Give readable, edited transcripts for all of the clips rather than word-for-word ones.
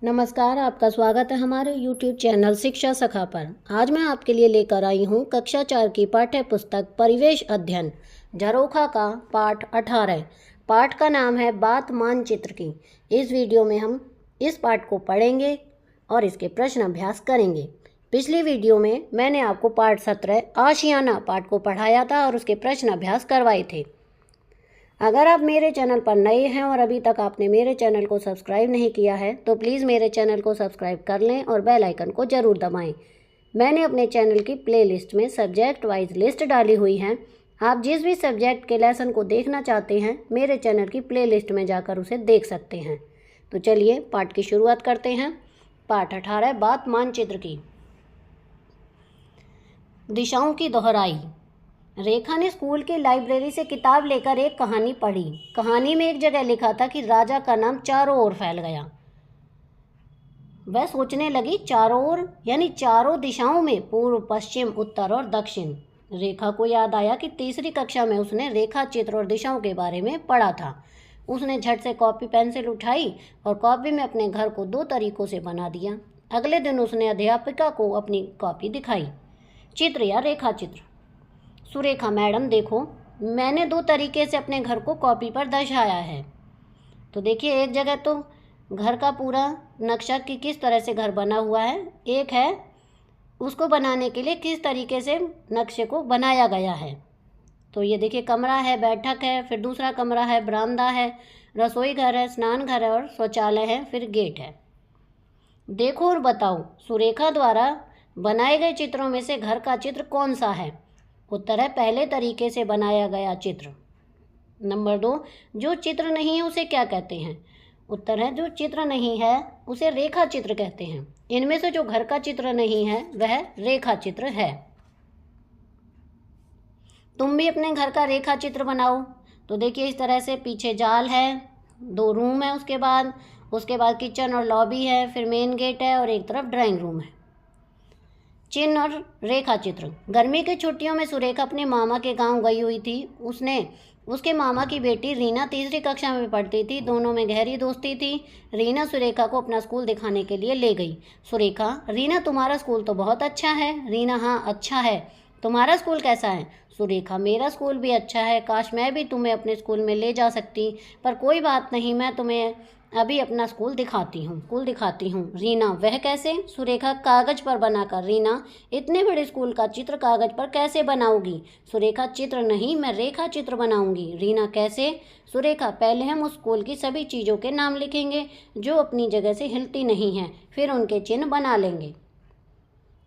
नमस्कार, आपका स्वागत है हमारे YouTube चैनल शिक्षा सखा पर। आज मैं आपके लिए लेकर आई हूँ कक्षा 4 की पाठ्य पुस्तक परिवेश अध्ययन झरोखा का पाठ 18। पाठ का नाम है बात मानचित्र की। इस वीडियो में हम इस पाठ को पढ़ेंगे और इसके प्रश्न अभ्यास करेंगे। पिछली वीडियो में मैंने आपको पाठ 17 आशियाना पाठ को पढ़ाया था और उसके प्रश्न अभ्यास करवाए थे। अगर आप मेरे चैनल पर नए हैं और अभी तक आपने मेरे चैनल को सब्सक्राइब नहीं किया है तो प्लीज़ मेरे चैनल को सब्सक्राइब कर लें और बेल आइकन को ज़रूर दबाएं। मैंने अपने चैनल की प्लेलिस्ट में सब्जेक्ट वाइज लिस्ट डाली हुई है। आप जिस भी सब्जेक्ट के लेसन को देखना चाहते हैं मेरे चैनल की प्लेलिस्ट में जाकर उसे देख सकते हैं। तो चलिए पाठ की शुरुआत करते हैं। पाठ 18 बात मानचित्र की। दिशाओं की दोहराई। रेखा ने स्कूल की लाइब्रेरी से किताब लेकर एक कहानी पढ़ी। कहानी में एक जगह लिखा था कि राजा का नाम चारों ओर फैल गया। वह सोचने लगी चारों ओर यानी चारों दिशाओं में, पूर्व, पश्चिम, उत्तर और दक्षिण। रेखा को याद आया कि तीसरी कक्षा में उसने रेखा चित्र और दिशाओं के बारे में पढ़ा था। उसने झट से कॉपी पेंसिल उठाई और कॉपी में अपने घर को 2 तरीकों से बना दिया। अगले दिन उसने अध्यापिका को अपनी कॉपी दिखाई। चित्र या रेखा चित्र। सुरेखा मैडम देखो, मैंने 2 तरीके से अपने घर को कॉपी पर दर्शाया है। तो देखिए, एक जगह तो घर का पूरा नक्शा कि किस तरह से घर बना हुआ है, एक है उसको बनाने के लिए किस तरीके से नक्शे को बनाया गया है। तो ये देखिए, कमरा है, बैठक है, फिर दूसरा कमरा है, बरामदा है, रसोई घर है, स्नान घर है और शौचालय है, फिर गेट है। देखो और बताओ, सुरेखा द्वारा बनाए गए चित्रों में से घर का चित्र कौन सा है? उत्तर है पहले तरीके से बनाया गया चित्र। नंबर 2, जो चित्र नहीं है उसे क्या कहते हैं? उत्तर है जो चित्र नहीं है उसे रेखा चित्र कहते हैं। इनमें से जो घर का चित्र नहीं है वह रेखा चित्र है। तुम भी अपने घर का रेखा चित्र बनाओ। तो देखिए, इस तरह से पीछे जाल है, 2 रूम है, उसके बाद किचन और लॉबी है, फिर मेन गेट है और एक तरफ ड्राइंग रूम है। चिन्ह और रेखा चित्र। गर्मी की छुट्टियों में सुरेखा अपने मामा के गांव गई हुई थी। उसके मामा की बेटी रीना तीसरी कक्षा में पढ़ती थी। दोनों में गहरी दोस्ती थी। रीना सुरेखा को अपना स्कूल दिखाने के लिए ले गई। सुरेखा, रीना तुम्हारा स्कूल तो बहुत अच्छा है। रीना, हाँ अच्छा है। तुम्हारा स्कूल कैसा है? सुरेखा, मेरा स्कूल भी अच्छा है। काश मैं भी तुम्हें अपने स्कूल में ले जा सकती, पर कोई बात नहीं, मैं तुम्हें अभी अपना स्कूल दिखाती हूँ। रीना, वह कैसे? सुरेखा, कागज पर बनाकर। रीना, इतने बड़े स्कूल का चित्र कागज पर कैसे बनाओगी? सुरेखा, चित्र नहीं, मैं रेखा चित्र बनाऊंगी। रीना, कैसे? सुरेखा, पहले हम उस स्कूल की सभी चीज़ों के नाम लिखेंगे जो अपनी जगह से हिलती नहीं हैं, फिर उनके चिन्ह बना लेंगे।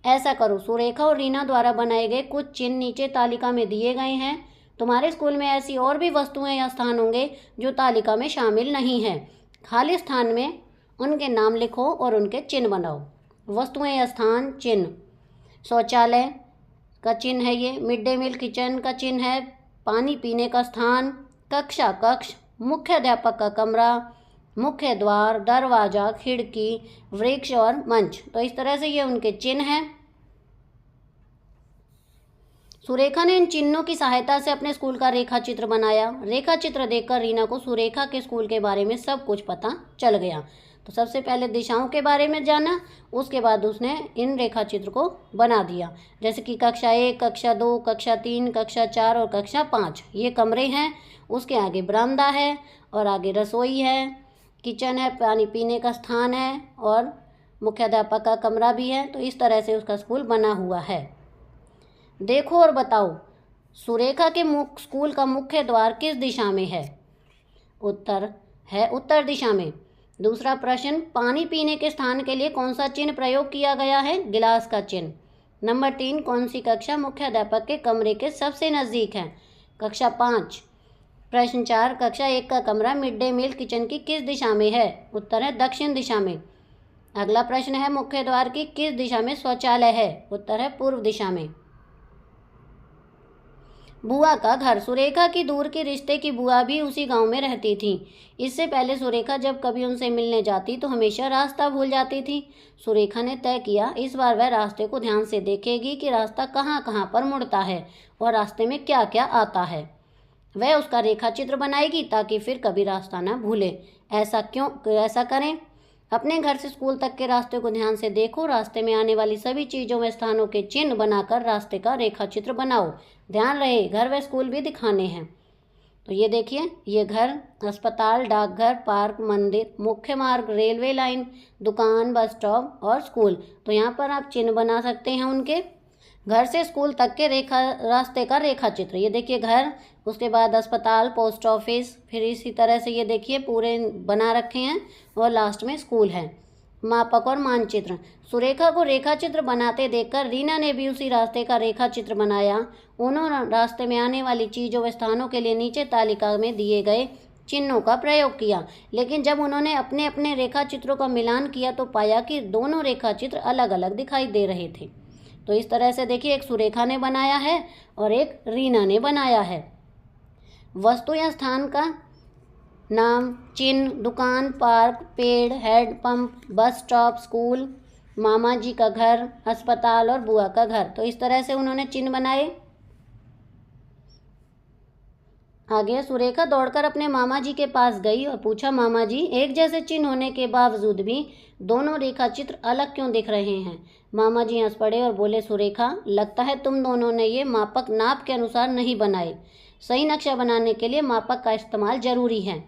ऐसा करो। सुरेखा और रीना द्वारा बनाए गए कुछ चिन्ह नीचे तालिका में दिए गए हैं। तुम्हारे स्कूल में ऐसी और भी वस्तुएं या स्थान होंगे जो तालिका में शामिल नहीं है। खाली स्थान में उनके नाम लिखो और उनके चिन्ह बनाओ। वस्तुएं या स्थान चिन्ह। शौचालय का चिन्ह है ये। मिड डे मील किचन का चिन्ह है। पानी पीने का स्थान। कक्षा कक्ष। मुख्य अध्यापक का कमरा। मुख्य द्वार, दरवाजा, खिड़की, वृक्ष और मंच। तो इस तरह से ये उनके चिन्ह हैं। सुरेखा ने इन चिन्हों की सहायता से अपने स्कूल का रेखा चित्र बनाया। रेखा चित्र देखकर रीना को सुरेखा के स्कूल के बारे में सब कुछ पता चल गया। तो सबसे पहले दिशाओं के बारे में जाना, उसके बाद उसने इन रेखा चित्र को बना दिया। जैसे कि कक्षा 1, कक्षा 2, कक्षा 3, कक्षा 4 और कक्षा 5 ये कमरे हैं। उसके आगे बरामदा है और आगे रसोई है, किचन है, पानी पीने का स्थान है और मुख्याध्यापक का कमरा भी है। तो इस तरह से उसका स्कूल बना हुआ है। देखो और बताओ, सुरेखा के स्कूल का मुख्य द्वार किस दिशा में है? उत्तर है उत्तर दिशा में। दूसरा प्रश्न, पानी पीने के स्थान के लिए कौन सा चिन्ह प्रयोग किया गया है? गिलास का चिन्ह। नंबर 3, कौन सी कक्षा मुख्याध्यापक के कमरे के सबसे नज़दीक है? कक्षा 5। प्रश्न 4, कक्षा 1 का कमरा मिड डे मील किचन की किस दिशा में है? उत्तर है दक्षिण दिशा में। अगला प्रश्न है, मुख्य द्वार की किस दिशा में शौचालय है? उत्तर है पूर्व दिशा में। बुआ का घर। सुरेखा की दूर की रिश्ते की बुआ भी उसी गांव में रहती थी। इससे पहले सुरेखा जब कभी उनसे मिलने जाती तो हमेशा रास्ता भूल जाती थी। सुरेखा ने तय किया इस बार वह रास्ते को ध्यान से देखेगी कि रास्ता कहाँ कहाँ पर मुड़ता है और रास्ते में क्या क्या आता है। वह उसका रेखा चित्र बनाएगी ताकि फिर कभी रास्ता ना भूले। ऐसा करें अपने घर से स्कूल तक के रास्ते को ध्यान से देखो। रास्ते में आने वाली सभी चीज़ों व स्थानों के चिन्ह बनाकर रास्ते का रेखा चित्र बनाओ। ध्यान रहे घर व स्कूल भी दिखाने हैं। तो ये देखिए, ये घर, अस्पताल, डाकघर, पार्क, मंदिर, मुख्य मार्ग, रेलवे लाइन, दुकान, बस स्टॉप और स्कूल। तो यहाँ पर आप चिन्ह बना सकते हैं उनके। घर से स्कूल तक के रास्ते का रेखा चित्र। ये देखिए घर, उसके बाद अस्पताल, पोस्ट ऑफिस, फिर इसी तरह से ये देखिए पूरे बना रखे हैं और लास्ट में स्कूल है। मापक और मानचित्र। सुरेखा को रेखा चित्र बनाते देखकर रीना ने भी उसी रास्ते का रेखा चित्र बनाया। उन्होंने रास्ते में आने वाली चीज़ों व स्थानों के लिए नीचे तालिका में दिए गए चिन्हों का प्रयोग किया, लेकिन जब उन्होंने अपने अपने रेखा चित्रों का मिलान किया तो पाया कि दोनों रेखा चित्र अलग अलग दिखाई दे रहे थे। तो इस तरह से देखिए, एक सुरेखा ने बनाया है और एक रीना ने बनाया है। वस्तु या स्थान का नाम, चिन्ह, दुकान, पार्क, पेड़, head pump, bus stop, school, मामा जी का घर, अस्पताल और बुआ का घर। तो इस तरह से उन्होंने चिन्ह बनाए। आगे सुरेखा दौड़कर अपने मामा जी के पास गई और पूछा, मामा जी, एक जैसे चिन्ह होने के बावजूद भी दोनों रेखा चित्र अलग क्यों दिख रहे हैं? मामा जी हंस पड़े और बोले, सुरेखा, लगता है तुम दोनों ने ये मापक नाप के अनुसार नहीं बनाए। सही नक्शा बनाने के लिए मापक का इस्तेमाल जरूरी है।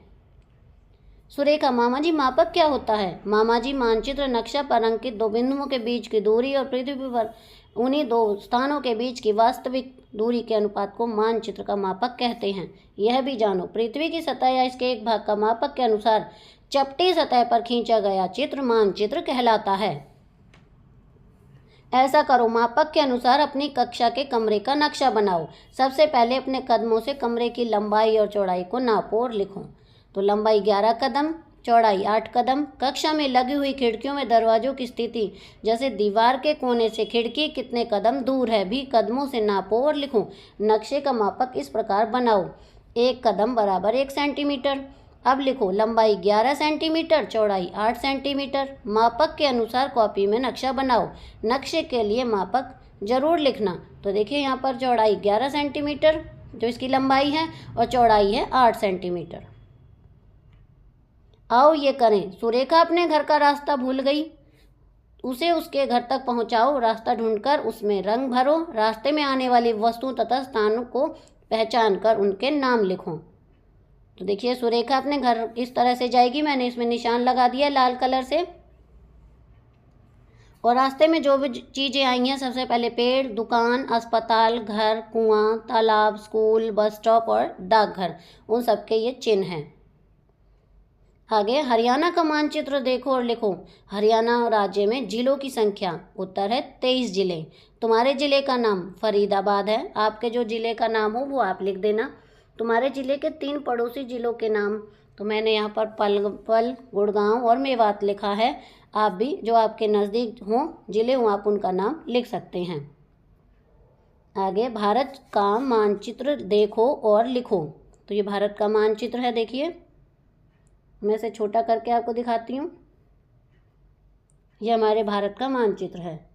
सुरेखा, मामा जी, मापक क्या होता है? मामा जी, मानचित्र नक्शा पर अंकित दो बिंदुओं के बीच की दूरी और पृथ्वी पर उन्हीं दो स्थानों के बीच की वास्तविक दूरी के अनुपात को मानचित्र का मापक कहते हैं। यह भी जानो, पृथ्वी की सतह या इसके एक भाग का मापक के अनुसार चपटी सतह पर खींचा गया चित्र मानचित्र कहलाता है। ऐसा करो, मापक के अनुसार अपनी कक्षा के कमरे का नक्शा बनाओ। सबसे पहले अपने कदमों से कमरे की लंबाई और चौड़ाई को नापो और लिखो। तो लंबाई 11 कदम, चौड़ाई 8 कदम। कक्षा में लगी हुई खिड़कियों में दरवाजों की स्थिति, जैसे दीवार के कोने से खिड़की कितने कदम दूर है, भी कदमों से नापो और लिखो। नक्शे का मापक इस प्रकार बनाओ, 1 कदम बराबर 1 सेंटीमीटर। अब लिखो, लंबाई 11 सेंटीमीटर, चौड़ाई 8 सेंटीमीटर। मापक के अनुसार कॉपी में नक्शा बनाओ। नक्शे के लिए मापक जरूर लिखना। तो देखिए यहाँ पर चौड़ाई 11 सेंटीमीटर जो इसकी लंबाई है और चौड़ाई है 8 सेंटीमीटर। आओ ये करें। सुरेखा अपने घर का रास्ता भूल गई, उसे उसके घर तक पहुंचाओ। रास्ता ढूंढकर उसमें रंग भरो। रास्ते में आने वाली वस्तुओं तथा स्थानों को पहचान कर उनके नाम लिखो। तो देखिए सुरेखा अपने घर किस तरह से जाएगी, मैंने इसमें निशान लगा दिया लाल कलर से। और रास्ते में जो भी चीज़ें आई हैं, सबसे पहले पेड़, दुकान, अस्पताल, घर, कुआं, तालाब, स्कूल, बस स्टॉप और डाकघर, उन सबके ये चिन्ह हैं। आगे हरियाणा का मानचित्र देखो और लिखो। हरियाणा राज्य में जिलों की संख्या, उत्तर है 23 जिले। तुम्हारे जिले का नाम फरीदाबाद है। आपके जो जिले का नाम हो वो आप लिख देना। तुम्हारे जिले के 3 पड़ोसी जिलों के नाम, तो मैंने यहाँ पर पल, गुड़गांव और मेवात लिखा है। आप भी जो आपके नज़दीक हों जिले हों, आप उनका नाम लिख सकते हैं। आगे भारत का मानचित्र देखो और लिखो। तो ये भारत का मानचित्र है, देखिए मैं इसे छोटा करके आपको दिखाती हूँ। ये हमारे भारत का मानचित्र है।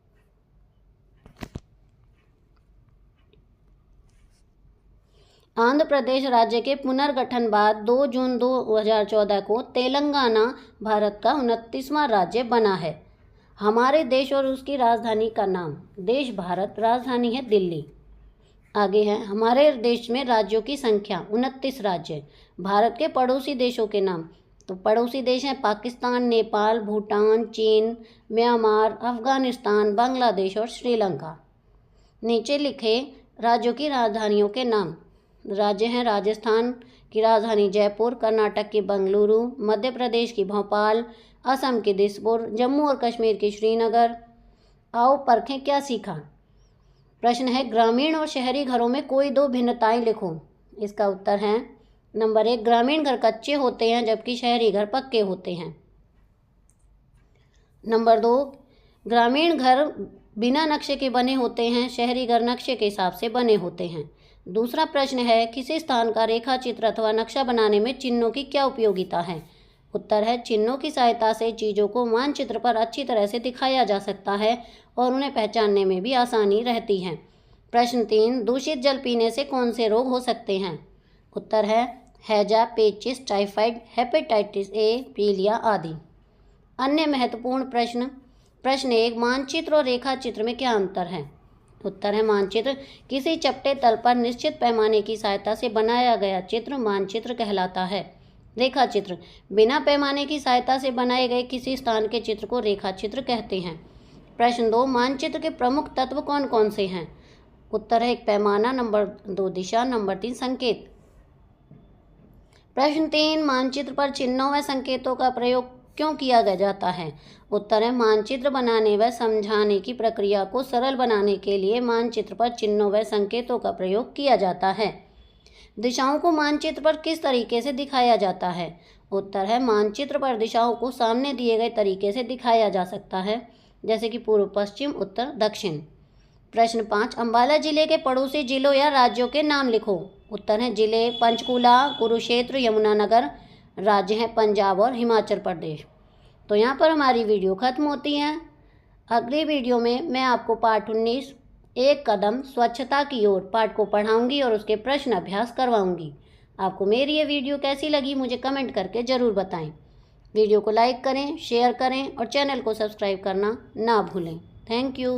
आंध्र प्रदेश राज्य के पुनर्गठन बाद 2 जून 2014 को तेलंगाना भारत का 29वां राज्य बना है। हमारे देश और उसकी राजधानी का नाम, देश भारत, राजधानी है दिल्ली। आगे है हमारे देश में राज्यों की संख्या 29 राज्य। भारत के पड़ोसी देशों के नाम, तो पड़ोसी देश हैं पाकिस्तान, नेपाल, भूटान, चीन, म्यांमार, अफगानिस्तान, बांग्लादेश और श्रीलंका। नीचे लिखे राज्यों की राजधानियों के नाम। राज्य हैं राजस्थान की राजधानी जयपुर, कर्नाटक की बेंगलुरु, मध्य प्रदेश की भोपाल, असम की दिसपुर, जम्मू और कश्मीर की श्रीनगर। आओ परखें क्या सीखा। प्रश्न है ग्रामीण और शहरी घरों में कोई 2 भिन्नताएं लिखो। इसका उत्तर है नंबर 1, ग्रामीण घर कच्चे होते हैं जबकि शहरी घर पक्के होते हैं। नंबर 2, ग्रामीण घर बिना नक्शे के बने होते हैं, शहरी घर नक्शे के हिसाब से बने होते हैं। दूसरा प्रश्न है किसी स्थान का रेखा चित्र अथवा नक्शा बनाने में चिन्हों की क्या उपयोगिता है। उत्तर है चिन्हों की सहायता से चीज़ों को मानचित्र पर अच्छी तरह से दिखाया जा सकता है और उन्हें पहचानने में भी आसानी रहती है। प्रश्न 3, दूषित जल पीने से कौन से रोग हो सकते हैं। उत्तर है हैजा, पेचिस, टाइफाइड, हेपेटाइटिस ए, पीलिया आदि। अन्य महत्वपूर्ण प्रश्न। प्रश्न 1, मानचित्र और रेखा चित्र में क्या अंतर है? उत्तर है, मानचित्र किसी चपटे तल पर निश्चित पैमाने की सहायता से बनाया गया चित्र मानचित्र कहलाता है। रेखा चित्र बिना पैमाने की सहायता से बनाए गए किसी स्थान के चित्र को रेखा चित्र कहते हैं। प्रश्न 2, मानचित्र के प्रमुख तत्व कौन कौन से हैं? उत्तर है, 1 पैमाना, नंबर 2 दिशा, नंबर 3 संकेत। प्रश्न 3, मानचित्र पर चिन्हों व संकेतों का प्रयोग क्यों किया जाता है? उत्तर है, मानचित्र बनाने व समझाने की प्रक्रिया को सरल बनाने के लिए मानचित्र पर चिन्हों व संकेतों का प्रयोग किया जाता है। दिशाओं को मानचित्र पर किस तरीके से दिखाया जाता है? उत्तर है, मानचित्र पर दिशाओं को सामने दिए गए तरीके से दिखाया जा सकता है, जैसे कि पूर्व पश्चिम, उत्तर दक्षिण। प्रश्न 5, अंबाला जिले के पड़ोसी जिलों या राज्यों के नाम लिखो। उत्तर है, जिले पंचकुला, कुरुक्षेत्र, यमुनानगर। राज्य हैं पंजाब और हिमाचल प्रदेश। तो यहाँ पर हमारी वीडियो खत्म होती है। अगली वीडियो में मैं आपको पाठ 19 एक कदम स्वच्छता की ओर पाठ को पढ़ाऊंगी और उसके प्रश्न अभ्यास करवाऊंगी। आपको मेरी ये वीडियो कैसी लगी मुझे कमेंट करके ज़रूर बताएं। वीडियो को लाइक करें, शेयर करें और चैनल को सब्सक्राइब करना ना भूलें। Thank you.